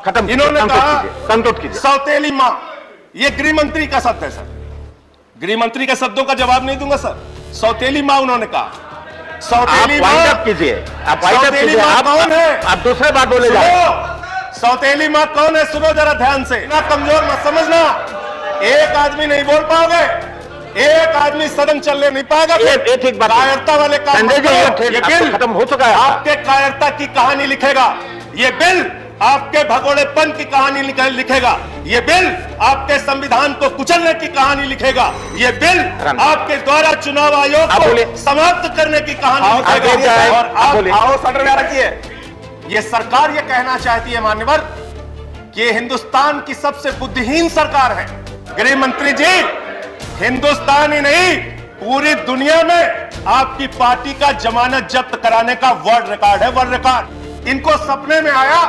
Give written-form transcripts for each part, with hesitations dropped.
खत्म। इन्होंने कहा संतोष कीजिए। सौतेली मां, ये गृह मंत्री का शब्द है सर, गृह मंत्री के शब्दों का जवाब नहीं दूंगा सर। सौतेली मां उन्होंने कहा। सौतेली मां कीजिए, सौतेली मां कौन है? आप दूसरे बात बोले जाए। सौतेली मां कौन है? सुनो जरा ध्यान से, ना कमजोर मत समझना। एक आदमी नहीं बोल पाओगे, एक आदमी सदन चलने नहीं पाएगा। ठीक बात, कायरता वाले काम संजय जी, ये बिल खत्म हो चुका है। आपके कायरता की कहानी लिखेगा। ये बिल आपके भगोड़ेपन की कहानी लिखेगा। ये बिल आपके संविधान को कुचलने की कहानी लिखेगा। ये बिल आपके द्वारा चुनाव आयोग को समाप्त करने की कहानी लिखेगा। और आप आओ सदन में रखिए। ये सरकार ये कहना चाहती है मान्यवर कि ये हिंदुस्तान की सबसे बुद्धिहीन सरकार है। गृह मंत्री जी, हिंदुस्तान ही नहीं पूरी दुनिया में आपकी पार्टी का जमानत जब्त कराने का वर्ल्ड रिकॉर्ड है, वर्ल्ड रिकॉर्ड। इनको सपने में आया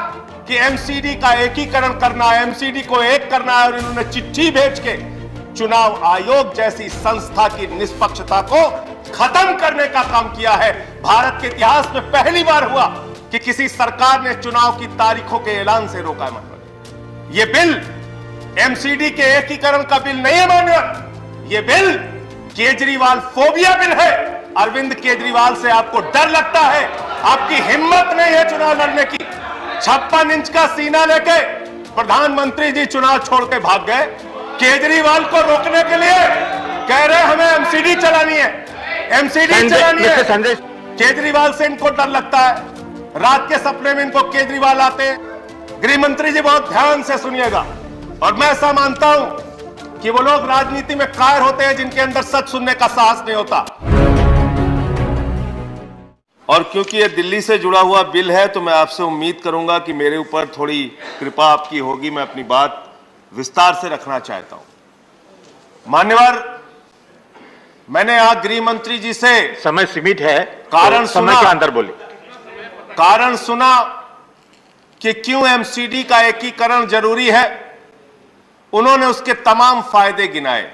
कि एमसीडी का एकीकरण करना है, एमसीडी को एक करना है, और इन्होंने चिट्ठी भेज के चुनाव आयोग जैसी संस्था की निष्पक्षता को खत्म करने का काम किया है। भारत के इतिहास में पहली बार हुआ कि किसी सरकार ने चुनाव की तारीखों के ऐलान से रोका है। मानव, यह बिल एमसीडी के एकीकरण का बिल नहीं है मानव, यह बिल केजरीवाल फोबिया बिल है। अरविंद केजरीवाल से आपको डर लगता है, आपकी हिम्मत नहीं है चुनाव लड़ने की। 56 इंच का सीना लेके प्रधानमंत्री जी चुनाव छोड़ के भाग गए। केजरीवाल को रोकने के लिए कह रहे हमें एमसीडी चलानी है, एमसीडी चलानी है। केजरीवाल से इनको डर लगता है। रात के सपने में इनको केजरीवाल आते हैं। गृह मंत्री जी बहुत ध्यान से सुनिएगा, और मैं ऐसा मानता हूं कि वो लोग राजनीति में कायर होते हैं जिनके अंदर सच सुनने का साहस नहीं होता। और क्योंकि ये दिल्ली से जुड़ा हुआ बिल है, तो मैं आपसे उम्मीद करूंगा कि मेरे ऊपर थोड़ी कृपा आपकी होगी। मैं अपनी बात विस्तार से रखना चाहता हूं। मान्यवर, मैंने आज गृह मंत्री जी से समय सीमित है, कारण समय के अंदर बोले, कारण सुना कि क्यों एमसीडी का एकीकरण जरूरी है। उन्होंने उसके तमाम फायदे गिनाए,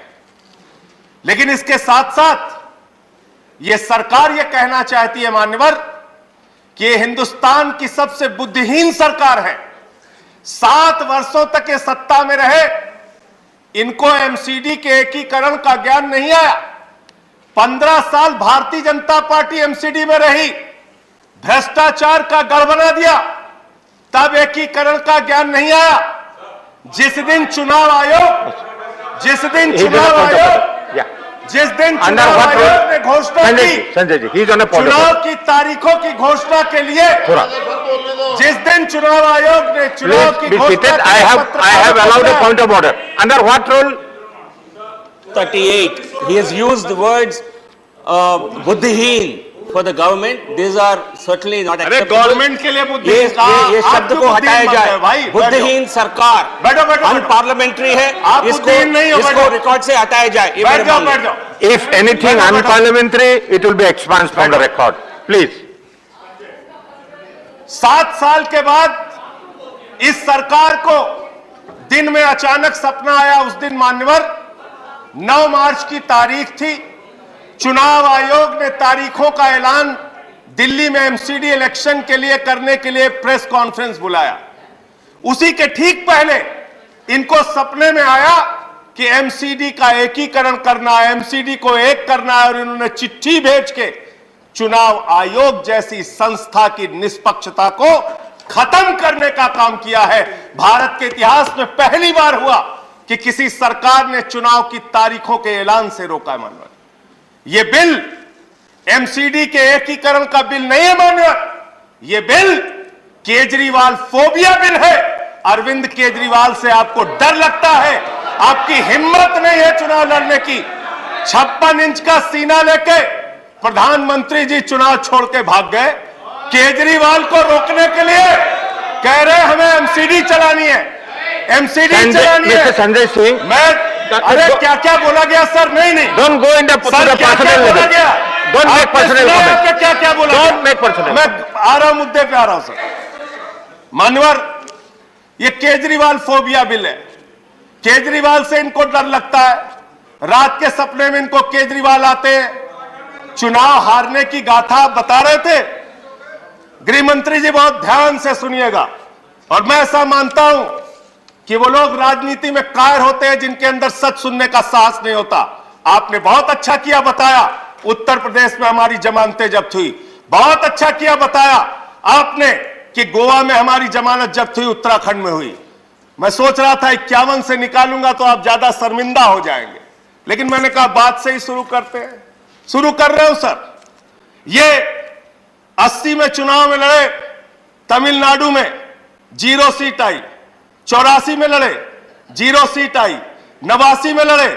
लेकिन इसके साथ साथ यह सरकार यह कहना चाहती है मान्यवर कि यह हिंदुस्तान की सबसे बुद्धिहीन सरकार है। 7 वर्षों तक ये सत्ता में रहे, इनको एमसीडी के एकीकरण का ज्ञान नहीं आया। 15 साल भारतीय जनता पार्टी एमसीडी में रही, भ्रष्टाचार का गढ़ बना दिया, तब एकीकरण का ज्ञान नहीं आया। जिस दिन चुनाव आयोग ने घोषणा की, संजय जी, चुनाव की तारीखों की घोषणा के लिए, जिस दिन चुनाव आयोग ने चुनाव की घोषणा, I have allowed a point of order. Under what rule? 38. He has used the words बुद्धिहीन for the government. These are certainly not acceptable. Government के लिए बुद्धिहीन ये शब्द को हटाया जाए। बुद्धिहीन सरकार अनपार्लियामेंट्री है, इसको रिकॉर्ड से हटाया जाए। If anything unparliamentary, it will be expunged from the record. Please. 7 साल के बाद इस सरकार को दिन में अचानक सपना आया। उस दिन मान्यवर 9 मार्च की तारीख थी। चुनाव आयोग ने तारीखों का ऐलान दिल्ली में एमसीडी इलेक्शन के लिए करने के लिए प्रेस कॉन्फ्रेंस बुलाया। उसी के ठीक पहले इनको सपने में आया कि एमसीडी का एकीकरण करना है, एमसीडी को एक करना है, और इन्होंने चिट्ठी भेज के चुनाव आयोग जैसी संस्था की निष्पक्षता को खत्म करने का काम किया है। भारत के इतिहास में पहली बार हुआ कि किसी सरकार ने चुनाव की तारीखों के ऐलान से रोका है। मानव, यह बिल एमसीडी के एकीकरण का बिल नहीं है मान्यवर, यह बिल केजरीवाल फोबिया बिल है। अरविंद केजरीवाल से आपको डर लगता है, आपकी हिम्मत नहीं है चुनाव लड़ने की। 56 इंच का सीना लेके प्रधानमंत्री जी चुनाव छोड़ के भाग गए। केजरीवाल को रोकने के लिए कह रहे हमें एमसीडी चलानी है, एमसीडी चलानी है। संजय सिंह, मैं अरे क्या क्या बोला गया सर? नहीं don't go in the personal level. Don't make personal comment. क्या क्या बोला? Don't make personal. मैं आ रहा हूं, मुद्दे पे आ रहा हूं सर। मान्यवर, ये केजरीवाल फोबिया बिल है। केजरीवाल से इनको डर लगता है। रात के सपने में इनको केजरीवाल आते हैं। चुनाव हारने की गाथा बता रहे थे। गृह मंत्री जी बहुत ध्यान से सुनिएगा, और मैं ऐसा मानता हूं कि वो लोग राजनीति में कायर होते हैं जिनके अंदर सच सुनने का साहस नहीं होता। आपने बहुत अच्छा किया बताया, उत्तर प्रदेश में हमारी जमानतें जब्त हुई। बहुत अच्छा किया बताया आपने कि गोवा में हमारी जमानत जब्त हुई, उत्तराखंड में हुई। मैं सोच रहा था 51 से निकालूंगा तो आप ज्यादा शर्मिंदा हो जाएंगे, लेकिन मैंने कहा बात से ही शुरू करते हैं। शुरू कर रहे हो सर। ये 80 में चुनाव में लड़े, तमिलनाडु में 0 सीट आई। 84 में लड़े, 0 सीट आई। 89 में लड़े,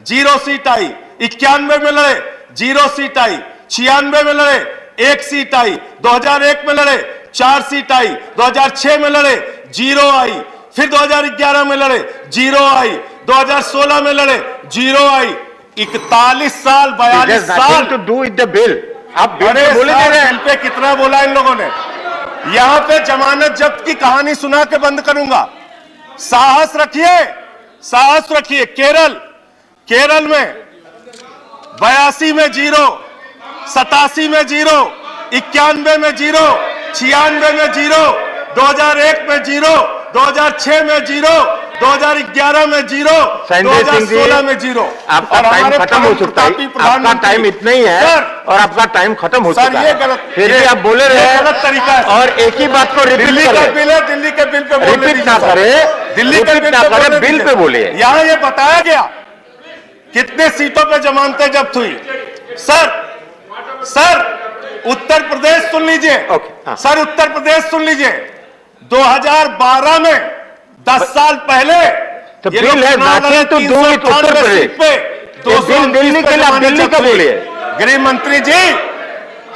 0 सीट आई। 91 में लड़े, 0 सीट आई। 96 में लड़े, 1 सीट आई। 2001 में लड़े, 4 सीट आई। 2006 में लड़े, 0 आई। फिर 2011 में लड़े, 0 आई। 2016 में लड़े, 0 आई। 41 साल, 42 साल to do with the bill. आप बिल अरे पे बोले जा रहे बिल हैं। पे कितना बोला इन लोगों ने। यहां पे जमानत जब्त की कहानी सुना के बंद करूंगा। साहस रखिए, साहस रखिए। केरल में 82 में 0, 87 में 0, 91 में 0, 96 में 0, 2001 में 0, 2006 में 0, 2011 में 0, 2016 में 0। आपका टाइम खत्म हो चुका है। आपका टाइम इतना ही है और आपका टाइम खत्म हो चुका है। ये गलत, फिर भी आप बोले रहे हैं गलत तरीका है और एक ही बात को रिपीट दिल्ली का बिल है, दिल्ली के बिल पे बोलने रिपीट ना दीजिए। करें, दिल्ली के रिपीट ना करें, बिल पे बोले। यहां ये बताया गया कितने सीटों पे जमानतें जब्त हुई। सर उत्तर प्रदेश सुन लीजिए। हाँ। सर उत्तर प्रदेश सुन लीजिए। 2012 में 10 साल पहले तो ये बिल लोग है चुनाव लड़े, nothing to do with 398 Uttar Pradesh. Seat पे ये बिल 229 दिल्ली पे के लिए आप जमानत दिल्ली जब्त का हुई। बोलिए। गृह मंत्री जी,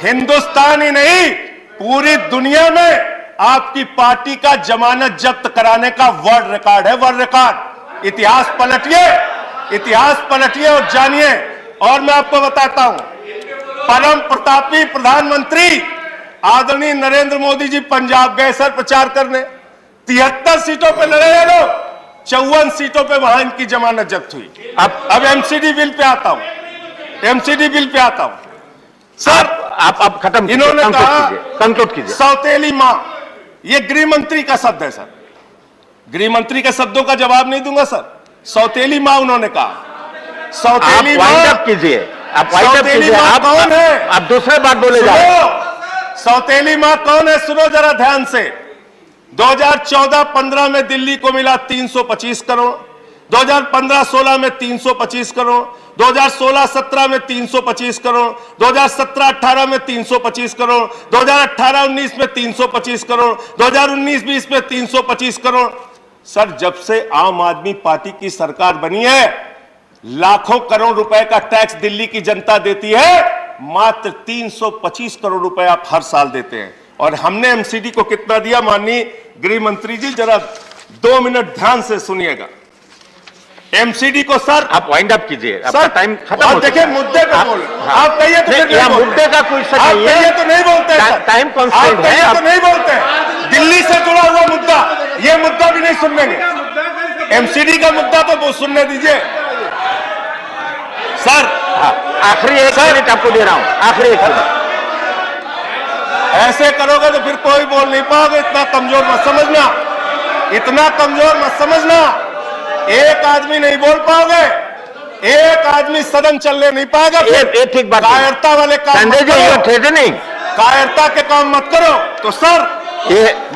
हिंदुस्तान ही नहीं पूरी दुनिया में आपकी पार्टी का जमानत जब्त कराने का वर्ल्ड रिकॉर्ड है, वर्ल्ड रिकॉर्ड। इतिहास पलटिए, इतिहास पलटिए और जानिए। और मैं आपको बताता हूं, परम प्रतापी प्रधानमंत्री आदरणीय नरेंद्र मोदी जी पंजाब गए सर प्रचार करने। 73 सीटों पे लड़े हैं लोग, 54 सीटों पे वहां इनकी जमानत जब्त हुई। अब एमसीडी बिल पे आता हूं, एमसीडी बिल पे आता हूं। सर आप खत्म इन्होंने कहा कंक्लूड कीजिए। सौतेली मां, ये गृह मंत्री का शब्द है सर। गृह मंत्री के शब्दों का जवाब नहीं दूंगा सर। सौतेली मां उन्होंने कहा। सौतेली मां, वाइंड अप कीजिए, आप वाइंड अप सौतेली कीजिए। मां कौन है? आप दूसरे बात बोले जा रहे हैं। सौतेली मां कौन है सुनो जरा ध्यान से। 2014-15 में दिल्ली को मिला 325 करोड़, 2015-16 में 325 करोड़, 2016-17 में 325 करोड़, 2017-18 में 325 करोड़, 2018-19 में 325 करोड़, 2019-20 में 325 करोड़। सर जब से आम आदमी पार्टी की सरकार बनी है, लाखों करोड़ रुपए का टैक्स दिल्ली की जनता देती है, मात्र 325 करोड़ रुपए आप हर साल देते हैं। और हमने एमसीडी को कितना दिया माननीय गृह मंत्री जी, जरा 2 मिनट ध्यान से सुनिएगा। एमसीडी को सर आप वाइंड अप कीजिए, आपका टाइम खत्म हो देखिए चुका है। मुद्दे पे बोल, आप कहिए तो फिर नहीं बोलते। मुद्दे का कोई सच आप नहीं कहिए है, तो नहीं बोलते सर। टाइम कंस्ट्रेंट है, आप कहिए तो नहीं बोलते। दिल्ली से जुड़ा हुआ मुद्दा, ये मुद्दा भी नहीं सुनने देंगे। एमसीडी का मुद्दा तो वो सुनने दीजिए सर। आखिरी 1 मिनट आपको दे रहा हूं, आखिरी 1 मिनट। ऐसे करोगे तो फिर कोई बोल नहीं पाओगे। इतना कमजोर मत समझना, इतना कमजोर मत समझना। एक आदमी नहीं बोल पाओगे, एक आदमी सदन चलने नहीं पाएगा। ये ठीक बात है। कायरता वाले काम संजय मत जी, ये करो, थ्रेटनिंग, कायरता के काम मत करो। तो सर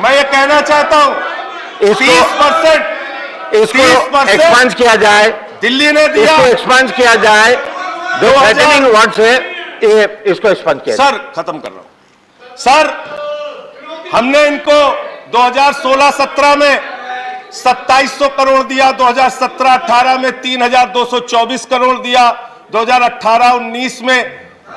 मैं ये कहना चाहता हूं, 30% इसको एक्सपांड किया जाए, दिल्ली ने दिया, इसको एक्सपांड किया जाए। जो थ्रेटनिंग वर्ड्स है, ये इसको एक्सपांड किया जाए। सर खत्म कर रहा हूं। सर हमने इनको 2016-17 में 2700 करोड़ दिया, 2017-18 में 3224 करोड़ दिया, 2018-19 में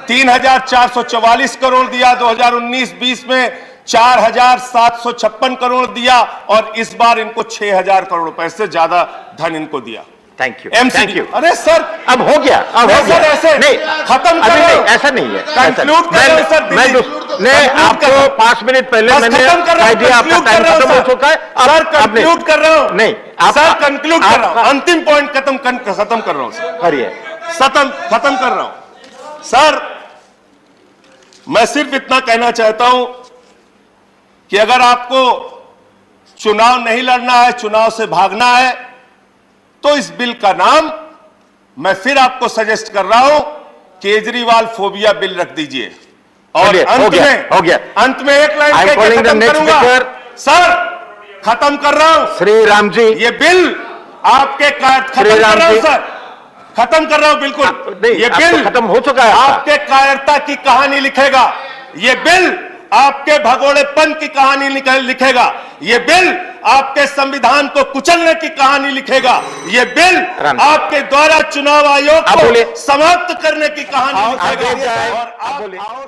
3444 करोड़ दिया, 2019-20 में 4756 करोड़ दिया और इस बार इनको 6000 करोड़ रुपए से ज्यादा धन इनको दिया। Thank you, MCD. अरे सर अब हो गया, अब हो गया। ऐसे नहीं, खत्म कर अभी रहे नहीं, हो। ऐसा नहीं है। कंक्लूड कर रहे हो सर। नहीं, आपको 5 मिनट पहले मैंने कह दिया आपका टाइम खत्म हो चुका है। सर कंक्लूड कर रहा हूं। नहीं, सर कंक्लूड कर रहा हूं। अंतिम पॉइंट खत्म कर रहा हूं सर। करिए। खत्म कर रहा हूं सर। मैं सिर्फ इतना कहना चाहता हूं कि अगर आपको चुनाव नहीं लड़ना है, चुनाव से भागना है, तो इस बिल का नाम मैं फिर आपको सजेस्ट कर रहा हूं, केजरीवाल फोबिया बिल रख दीजिए। और हो गया। अंत में एक लाइन I'm कह के calling the खत्म next करूंगा। speaker. सर, खत्म कर रहा हूं। श्री राम जी, ये बिल आपके खत्म श्री राम कर रहा हूं जी। सर, खत्म कर रहा हूं बिल्कुल। नहीं, ये अब बिल तो खत्म हो चुका है आपका। आपके कायरता की कहानी लिखेगा। ये बिल आपके भगोड़ेपन की कहानी लिखेगा। ये बिल आपके संविधान को कुचलने की कहानी लिखेगा। ये बिल आपके द्वारा चुनाव आयोग आप बोलिए। को समाप्त करने की कहानी आओ, लिखेगा। आगे जाए। और आप बोलिए। आओ,